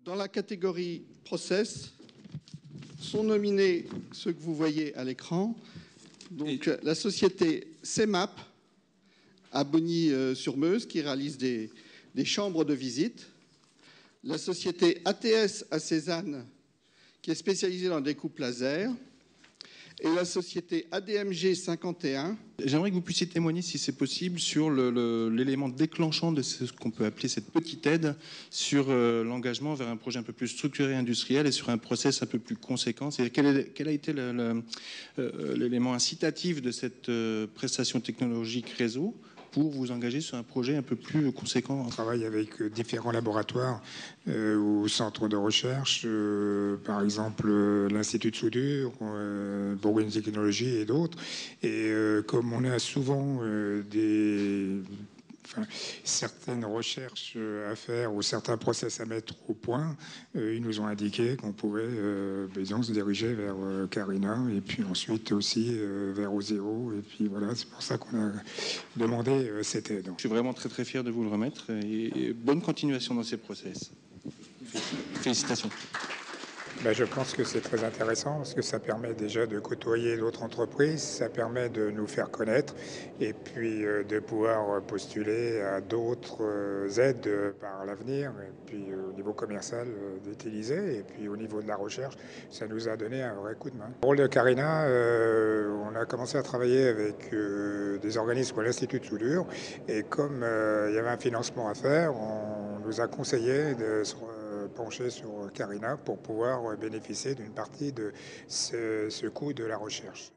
Dans la catégorie Process, sont nominés ceux que vous voyez à l'écran. Donc la société CEMAP à Bogny-sur-Meuse qui réalise des chambres de visite. La société ATS à Cézanne qui est spécialisée dans des coupes laser. Et la société ADMG 51. J'aimerais que vous puissiez témoigner, si c'est possible, sur l'élément déclenchant de ce qu'on peut appeler cette petite aide sur l'engagement vers un projet un peu plus structuré industriel et sur un process un peu plus conséquent. Quel a été l'élément incitatif de cette prestation technologique réseau pour vous engager sur un projet un peu plus conséquent? On travaille avec différents laboratoires ou centres de recherche, par exemple l'Institut de soudure, Bourgogne Technologies et d'autres. Et comme on a souvent certaines recherches à faire ou certains process à mettre au point, ils nous ont indiqué qu'on pouvait se diriger vers Carina et puis ensuite aussi vers Ozero. Et puis voilà, c'est pour ça qu'on a demandé cette aide. Je suis vraiment très très fier de vous le remettre et bonne continuation dans ces process. Félicitations. Je pense que c'est très intéressant parce que ça permet déjà de côtoyer d'autres entreprises, ça permet de nous faire connaître et puis de pouvoir postuler à d'autres aides par l'avenir et puis au niveau commercial d'utiliser et puis au niveau de la recherche, ça nous a donné un vrai coup de main. Au rôle de Carina, on a commencé à travailler avec des organismes comme l'Institut de soudure et comme il y avait un financement à faire, on nous a conseillé de se pencher sur Carina pour pouvoir bénéficier d'une partie de ce coût de la recherche.